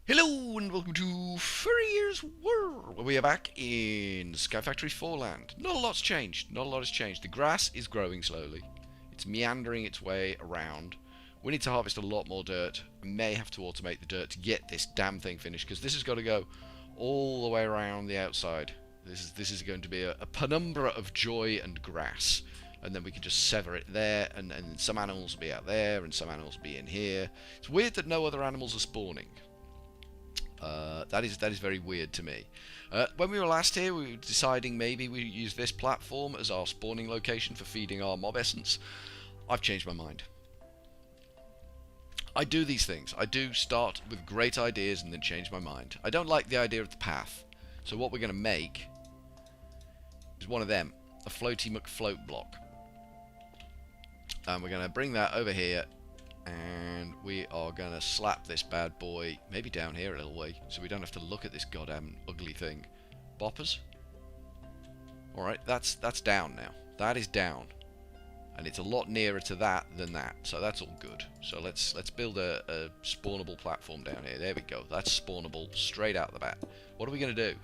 Hello and welcome to Furryearsworld, where we are back in Sky Factory 4 land. Not a lot's changed. Not a lot has changed. The grass is growing slowly. It's meandering its way around. We need to harvest a lot more dirt. I may have to automate the dirt to get this damn thing finished, because this has got to go all the way around the outside. This is going to be a penumbra of joy and grass. And then we can just sever it there, and some animals will be out there, and some animals will be in here. It's weird that no other animals are spawning. That is very weird to me. When we were last here, we were deciding maybe we use this platform as our spawning location for feeding our mob essence. I've changed my mind. I do these things. I do start with great ideas and then change my mind. I don't like the idea of the path. So what we're going to make is one of them, a floaty McFloat block. And we're going to bring that over here, and we are going to slap this bad boy maybe down here a little way, so we don't have to look at this goddamn ugly thing. Boppers. Alright, that's down now. That is down. And it's a lot nearer to that than that, so that's all good. So let's build a spawnable platform down here. There we go. That's spawnable straight out the bat. What are we going to do?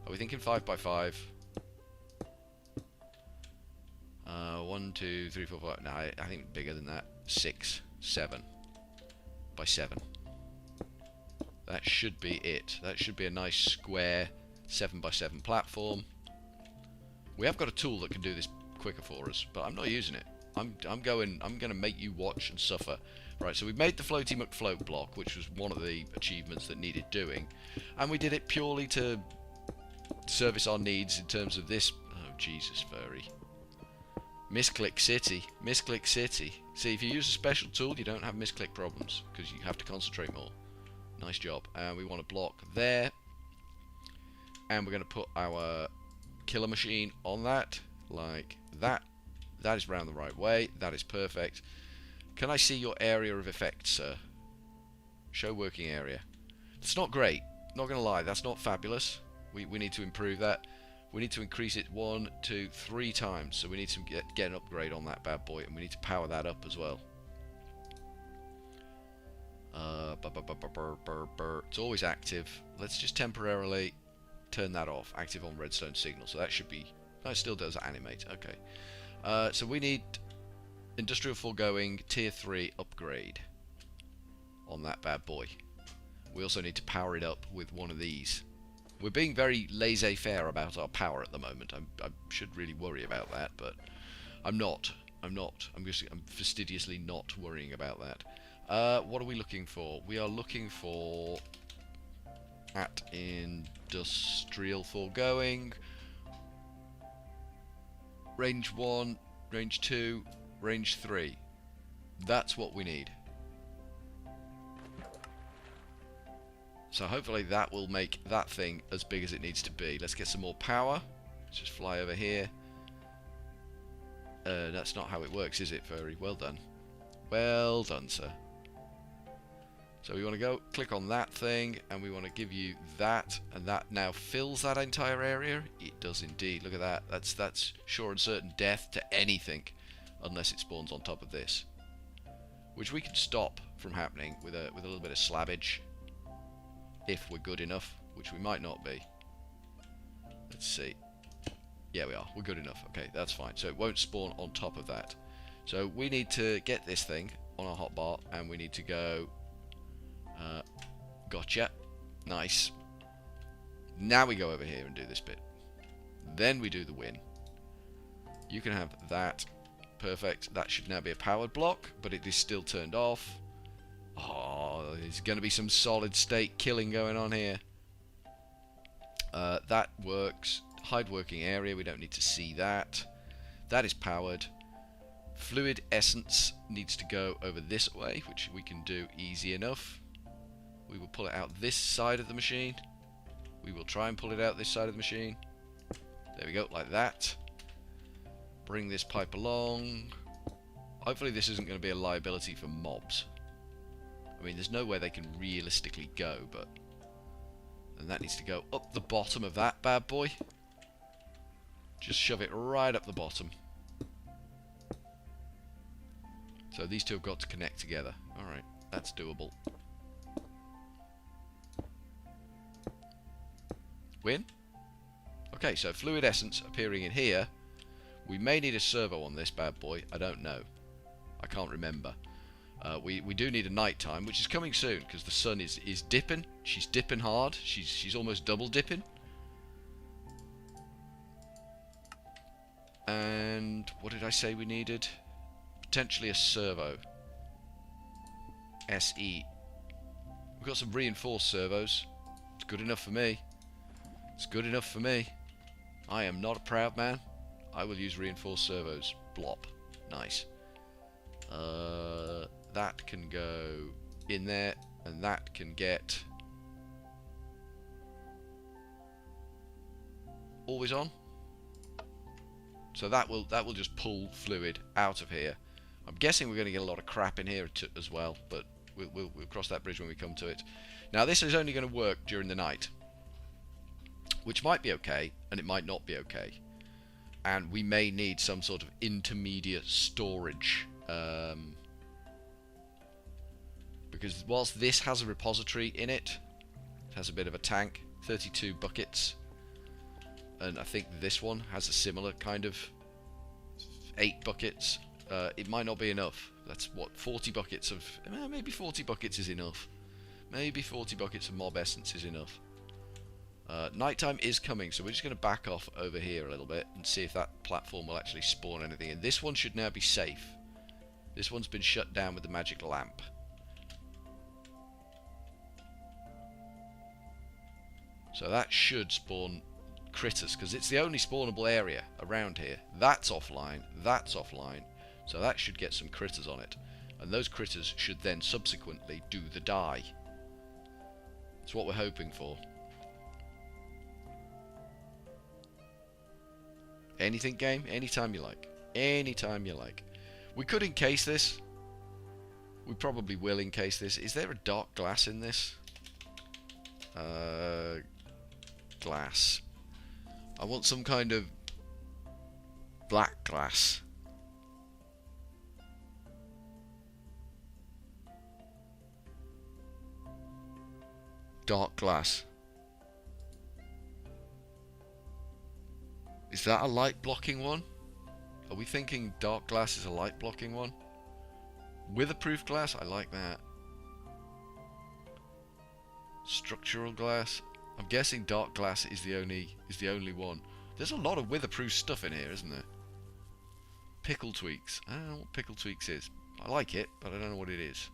Are we thinking 5x5? 1, 2, 3, 4, 5. No, I think bigger than that. 6, 7 by 7. That should be it. That should be a nice square 7 by 7 platform. We have got a tool that can do this quicker for us, but I'm not using it. I'm going to make you watch and suffer. Right, so we made the floaty McFloat block, which was one of the achievements that needed doing, and we did it purely to service our needs in terms of this. Oh Jesus, furry. Misclick City. Misclick City. See, if you use a special tool, you don't have misclick problems, because you have to concentrate more. Nice job. And we want to block there. And we're going to put our killer machine on that, like that. That is round the right way. That is perfect. Can I see your area of effect, sir? Show working area. It's not great. Not going to lie, that's not fabulous. We need to improve that. We need to increase it 1, 2, 3 times. So we need to get an upgrade on that bad boy, and we need to power that up as well. It's always active. Let's just temporarily turn that off. Active on redstone signal. So that should be. No, it still does animate. Okay. So we need industrial foregoing tier 3 upgrade on that bad boy. We also need to power it up with one of these. We're being very laissez-faire about our power at the moment. I should really worry about that, but I'm not. I'm fastidiously not worrying about that. What are we looking for? We are looking for at industrial foregoing, range 1, range 2, range 3. That's what we need. So hopefully that will make that thing as big as it needs to be. Let's get some more power. Let's just fly over here. That's not how it works, is it, furry? Well done. Well done, sir. So we want to go click on that thing, and we want to give you that, and that now fills that entire area. It does indeed. Look at that. That's sure and certain death to anything, unless it spawns on top of this, which we can stop from happening with a little bit of slabbage. If we're good enough, which we might not be. Let's see. Yeah, we are. We're good enough. Okay, that's fine. So it won't spawn on top of that. So we need to get this thing on our hotbar, and we need to go. Gotcha. Nice. Now we go over here and do this bit. Then we do the win. You can have that. Perfect. That should now be a powered block, but it is still turned off. Oh, there's going to be some solid state killing going on here. That works. Hide working area, we don't need to see that. That is powered. Fluid essence needs to go over this way, which we can do easy enough. We will pull it out this side of the machine. We will try and pull it out this side of the machine. There we go, like that. Bring this pipe along. Hopefully this isn't going to be a liability for mobs. I mean, there's nowhere they can realistically go, but... And that needs to go up the bottom of that bad boy. Just shove it right up the bottom. So these two have got to connect together. Alright, that's doable. Win? Okay, so fluid essence appearing in here. We may need a servo on this bad boy. I don't know. I can't remember. We do need a nighttime, which is coming soon because the sun is dipping. She's dipping hard. She's almost double dipping. And what did I say we needed? Potentially a servo. SE. We've got some reinforced servos. It's good enough for me. It's good enough for me. I am not a proud man. I will use reinforced servos. Blop. Nice. That can go in there, and that can get always on. So that will just pull fluid out of here. I'm guessing we're going to get a lot of crap in here as well, but we'll cross that bridge when we come to it. Now this is only going to work during the night, which might be okay, and it might not be okay. And we may need some sort of intermediate storage. Because whilst this has a repository in it, it has a bit of a tank, 32 buckets. And I think this one has a similar kind of 8 buckets. It might not be enough. That's what, 40 buckets of... maybe 40 buckets is enough. Maybe 40 buckets of mob essence is enough. Nighttime is coming, so we're just going to back off over here a little bit and see if that platform will actually spawn anything. And this one should now be safe. This one's been shut down with the magic lamp. So that should spawn critters, because it's the only spawnable area around here. That's offline, that's offline. So that should get some critters on it. And those critters should then subsequently do the die. That's what we're hoping for. Anything, game? Anytime you like. Anytime you like. We could encase this. We probably will encase this. Is there a dark glass in this? Glass. I want some kind of black glass. Dark glass. Is that a light blocking one? Are we thinking dark glass is a light blocking one? Weatherproof glass? I like that. Structural glass? I'm guessing dark glass is the only one. There's a lot of weatherproof stuff in here, isn't there? Pickle tweaks. I don't know what pickle tweaks is. I like it, but I don't know what it is.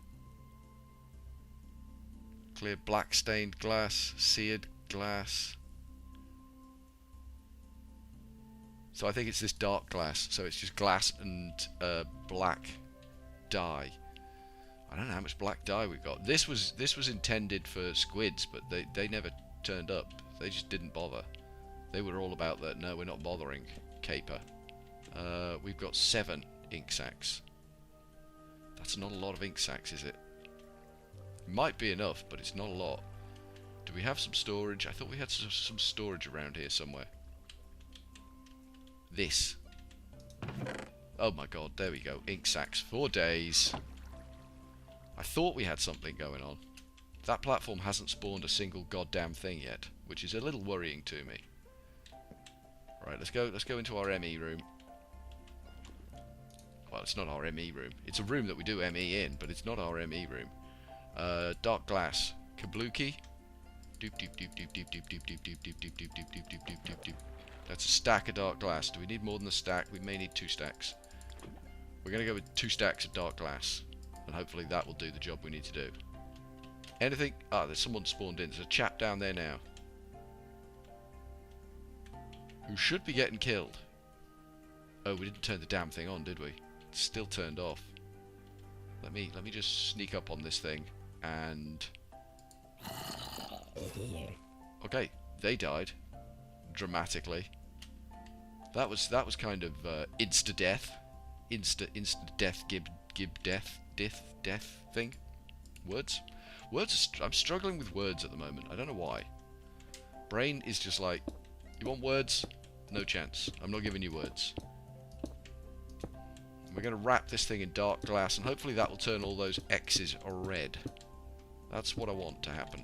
Clear black stained glass, seared glass. So I think it's this dark glass. So it's just glass and black dye. I don't know how much black dye we've got. This was intended for squids, but they never turned up. They just didn't bother. They were all about that. No, we're not bothering. Caper. We've got 7 ink sacs. That's not a lot of ink sacs, is it? Might be enough, but it's not a lot. Do we have some storage? I thought we had some storage around here somewhere. This. Oh my god, there we go. Ink sacs. 4 days. I thought we had something going on. That platform hasn't spawned a single goddamn thing yet, which is a little worrying to me. Right, let's go into our ME room. Well, it's not our ME room. It's a room that we do ME in, but it's not our ME room. Dark glass. Kabuki. Doop doop doop doop doop doop doop doop doop doop doop doop doop doop doop doop doop doop. That's a stack of dark glass. Do we need more than a stack? We may need 2 stacks. We're gonna go with 2 stacks of dark glass, and hopefully that will do the job we need to do. Anything? Ah, there's someone spawned in. There's a chap down there now who should be getting killed. Oh, we didn't turn the damn thing on, did we? It's still turned off. Let me just sneak up on this thing and... Okay, they died dramatically. That was kind of insta death, insta death, gib death thing. Words. I'm struggling with words at the moment. I don't know why. Brain is just like, you want words? No chance. I'm not giving you words. We're going to wrap this thing in dark glass, and hopefully that will turn all those X's red. That's what I want to happen.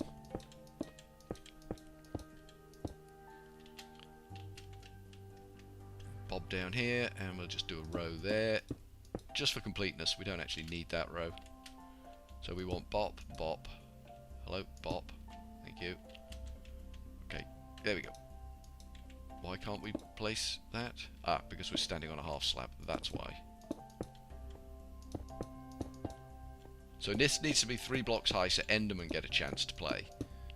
mob down here, and we'll just do a row there. Just for completeness, we don't actually need that row. So we want bop, bop. Hello, bop. Thank you. Okay, there we go. Why can't we place that? Ah, because we're standing on a half slab. That's why. So this needs to be 3 blocks high so Endermen get a chance to play.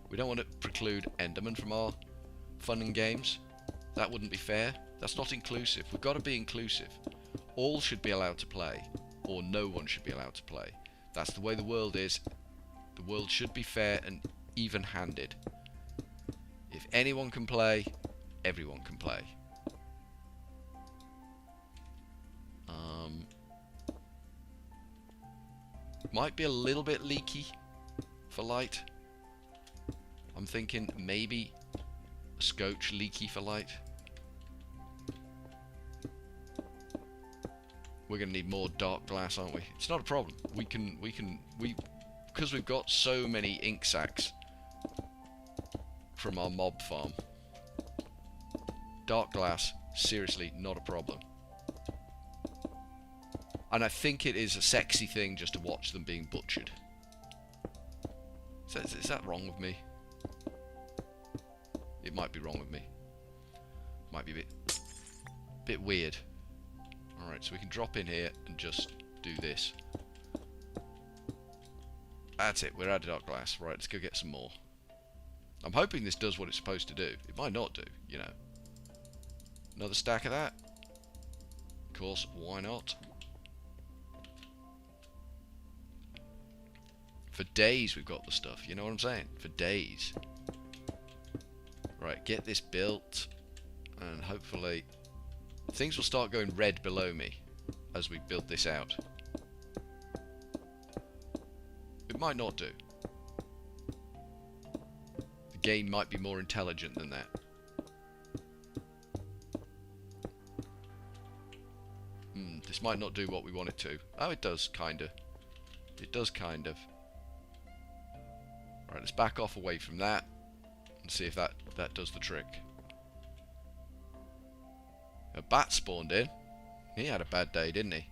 We don't want to preclude Endermen from our fun and games. That wouldn't be fair. That's not inclusive. We've got to be inclusive. All should be allowed to play, or no one should be allowed to play. That's the way the world is. The world should be fair and even-handed. If anyone can play, everyone can play. Might be a little bit leaky for light. I'm thinking maybe a scotch leaky for light. We're gonna need more dark glass, aren't we? It's not a problem. Because we've got so many ink sacs from our mob farm. Dark glass, seriously, not a problem. And I think it is a sexy thing just to watch them being butchered. Is that wrong with me? It might be wrong with me. Might be a bit weird. Alright, so we can drop in here and just do this. That's it, we're out of dark glass. Right, let's go get some more. I'm hoping this does what it's supposed to do. It might not do, you know. Another stack of that. Of course, why not? For days we've got the stuff, you know what I'm saying? For days. Right, get this built, and hopefully things will start going red below me as we build this out. It might not do. The game might be more intelligent than that. This might not do what we want it to. Oh, it does, kinda. It does, kind of. Right, let's back off away from that and see if that does the trick. A bat spawned in. He had a bad day, didn't he?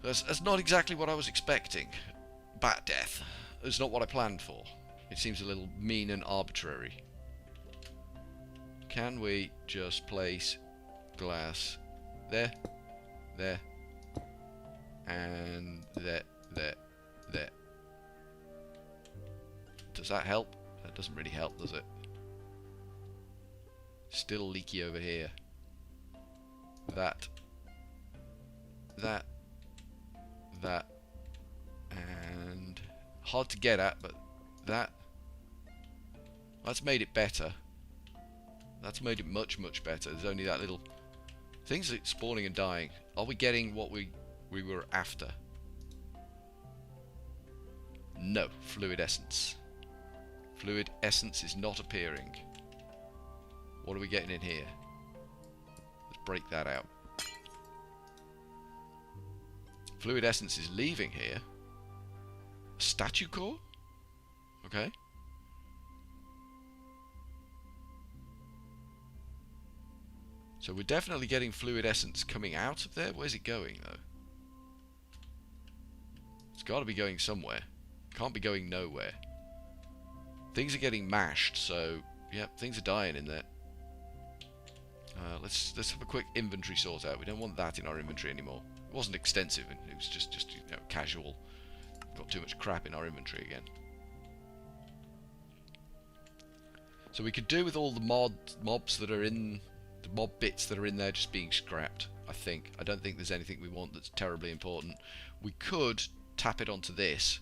That's not exactly what I was expecting. Bat death. It's not what I planned for. It seems a little mean and arbitrary. Can we just place glass there, there, and there, there, there? Does that help? That doesn't really help, does it? Still leaky over here. That, and hard to get at, but that's made it better. That's made it much, much better. There's only that little things that spawning and dying. Are we getting what we were after? No, fluid essence. Fluid essence is not appearing. What are we getting in here? Let's break that out. Fluid essence is leaving here. A statue core? Okay. So we're definitely getting fluid essence coming out of there. Where's it going, though? It's got to be going somewhere. Can't be going nowhere. Things are getting mashed, so yeah, things are dying in there. Let's have a quick inventory sort out. We don't want that in our inventory anymore. It wasn't extensive, and it was just you know, casual. Got too much crap in our inventory again. So we could do with all the mobs that are in the mob bits that are in there just being scrapped. I think. I don't think there's anything we want that's terribly important. We could tap it onto this.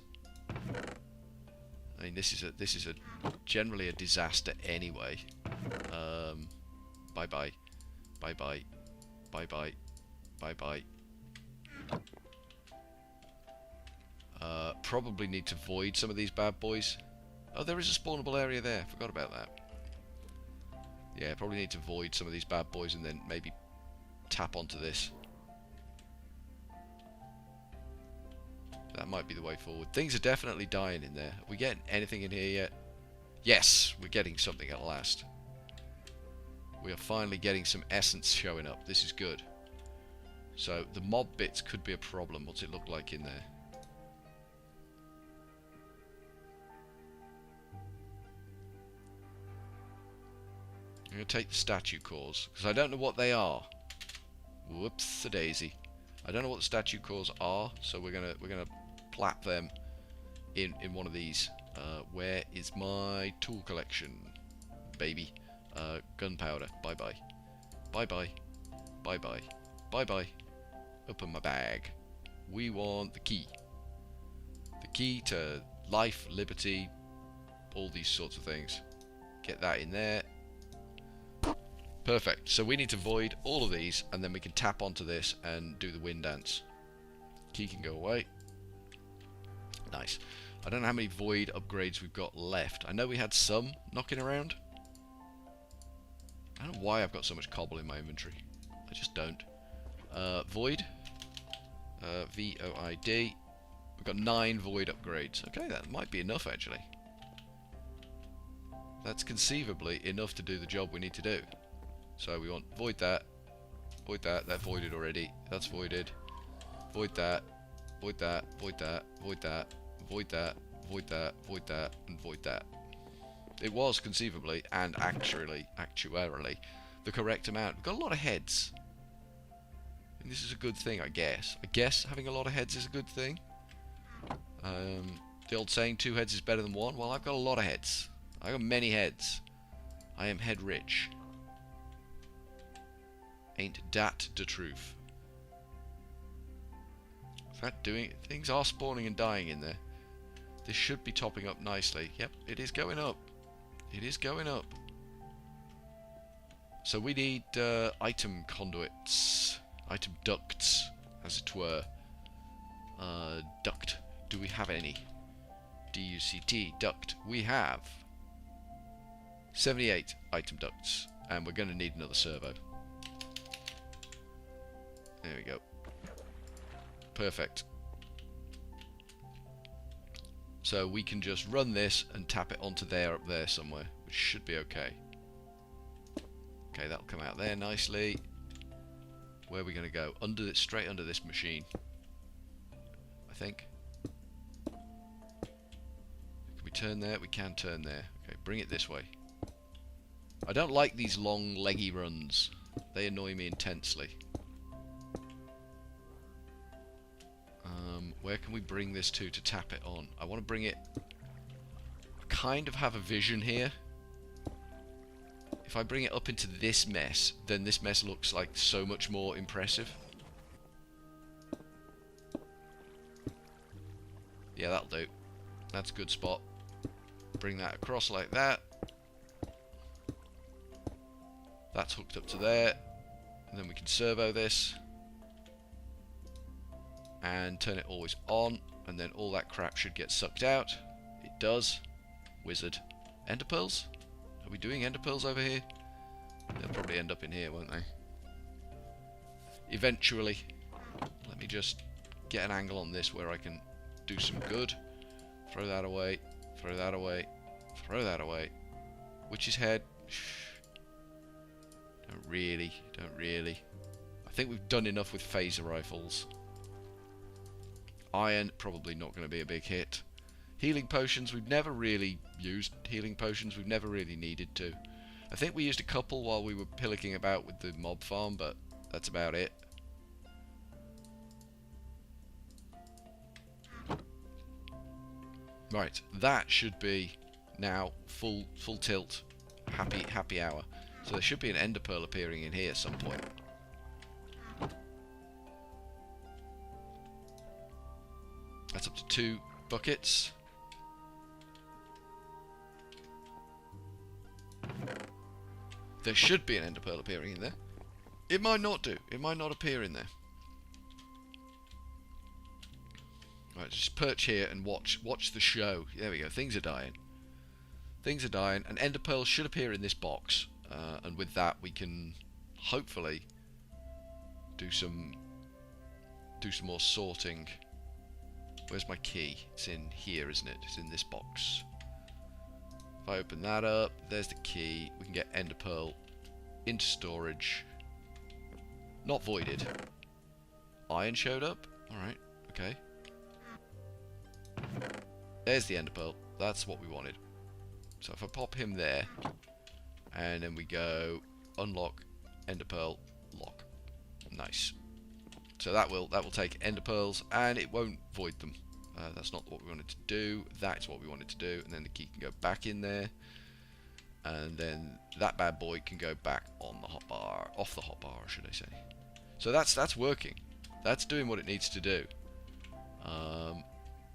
I mean, this is generally a disaster anyway. Bye bye, bye bye, bye bye, bye bye. Probably need to void some of these bad boys. Oh, there is a spawnable area there. Forgot about that. Yeah, probably need to void some of these bad boys and then maybe tap onto this. That might be the way forward. Things are definitely dying in there. Are we getting anything in here yet? Yes, we're getting something at last. We are finally getting some essence showing up. This is good. So the mob bits could be a problem. What's it look like in there? I'm going to take the statue cores, because I don't know what they are. Whoops-a-daisy. I don't know what the statue cores are, so we're gonna plap them in one of these. Where is my tool collection, baby? Gunpowder. Bye bye. Bye bye. Bye bye. Bye bye. Open my bag. We want the key. The key to life, liberty, all these sorts of things. Get that in there. Perfect. So we need to void all of these, and then we can tap onto this and do the wind dance. Key can go away. Nice. I don't know how many void upgrades we've got left. I know we had some knocking around. I don't know why I've got so much cobble in my inventory. I just don't. Void. V-O-I-D. We've got 9 void upgrades. Okay, that might be enough actually. That's conceivably enough to do the job we need to do. So we want void that, that voided already, that's voided, void that, void that, void that, void that, void that, void that, void that, and void that. It was conceivably and actuarially the correct amount. We've got a lot of heads. And this is a good thing, I guess. I guess having a lot of heads is a good thing. The old saying, 2 heads is better than 1. Well, I've got a lot of heads. I've got many heads. I am head rich. Ain't dat the truth? Is that doing it? Things are spawning and dying in there. This should be topping up nicely. Yep, it is going up. It is going up. So we need item conduits. Item ducts, as it were. Duct. Do we have any? D-U-C-T. Duct. We have 78 item ducts. And we're going to need another servo. There we go. Perfect. So we can just run this and tap it onto there up there somewhere, which should be okay. Okay, that'll come out there nicely. Where are we going to go? Under this, straight under this machine, I think. Can we turn there? We can turn there. Okay, bring it this way. I don't like these long leggy runs. They annoy me intensely. Where can we bring this to tap it on? I want to bring it... I kind of have a vision here. If I bring it up into this mess, then this mess looks like so much more impressive. Yeah, that'll do. That's a good spot. Bring that across like that. That's hooked up to there. And then we can servo this. And turn it always on, and then all that crap should get sucked out. It does. Wizard. Ender pearls? Are we doing ender pearls over here? They'll probably end up in here, won't they? Eventually. Let me just get an angle on this where I can do some good. Throw that away. Throw that away. Throw that away. Witch's head. Don't really. Don't really. I think we've done enough with phaser rifles. Iron, probably not going to be a big hit. Healing potions, we've never really used healing potions. We've never really needed to. I think we used a couple while we were pillicking about with the mob farm, but that's about it. Right, that should be now full tilt. Happy hour. So there should be an ender pearl appearing in here at some point. That's up to 2 buckets. There should be an ender pearl appearing in there. It might not do. It might not appear in there. Right, just perch here and watch the show. There we go. Things are dying. Things are dying. An ender pearl should appear in this box, and with that we can hopefully do some more sorting. Where's my key? It's in here, isn't it? It's in this box. If I open that up, there's the key. We can get ender pearl into storage. Not voided. Iron showed up. Alright, okay. There's the ender pearl. That's what we wanted. So if I pop him there, and then we go unlock, ender pearl, lock. Nice. So that will take ender pearls, and it won't void them. That's not what we wanted to do. That's what we wanted to do, and then the key can go back in there, and then that bad boy can go back on the hotbar, off the hotbar, should I say? So that's working. That's doing what it needs to do,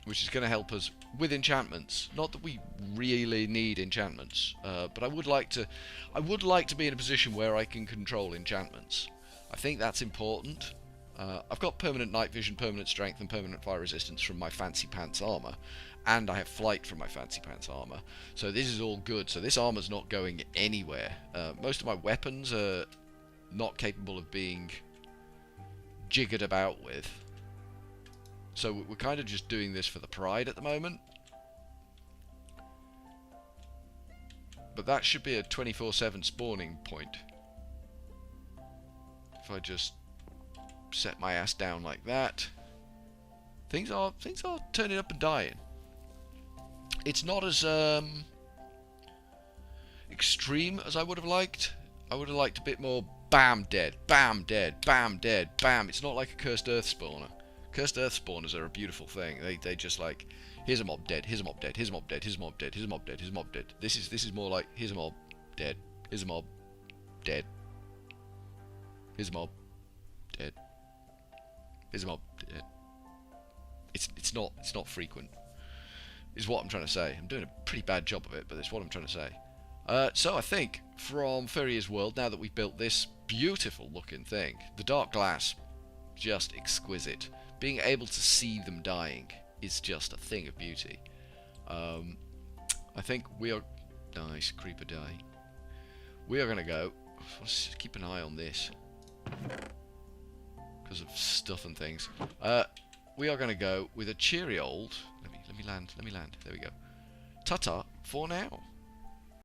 which is going to help us with enchantments. Not that we really need enchantments, but I would like to be in a position where I can control enchantments. I think that's important. I've got permanent night vision, permanent strength, and permanent fire resistance from my fancy pants armor, and I have flight from my fancy pants armor. So this is all good. So this armor's not going anywhere. Most of my weapons are not capable of being jiggered about with. So we're kind of just doing this for the pride at the moment. But that should be a 24/7 spawning point. If I just set my ass down like that, things are turning up and dying. It's not as extreme as I would have liked. I would have liked a bit more bam dead, bam dead, bam dead, bam. It's not like a cursed earth spawner. Cursed earth spawners are a beautiful thing. They just like, here's a mob dead, here's a mob dead, here's a mob dead, here's a mob dead, here's a mob dead, here's a mob dead. This is more like, here's a mob dead, here's a mob dead, here's a mob dead, here's a mob dead. It's not frequent, is what I'm trying to say. I'm doing a pretty bad job of it, but that's what I'm trying to say. So I think from Furryearsworld, now that we've built this beautiful looking thing, the dark glass, just exquisite. Being able to see them dying is just a thing of beauty. I think we are... Nice, creeper die. We are going to go... Let's keep an eye on this, because of stuff and things. We are going to go with a cheery old... Let me land. There we go. Ta-ta for now.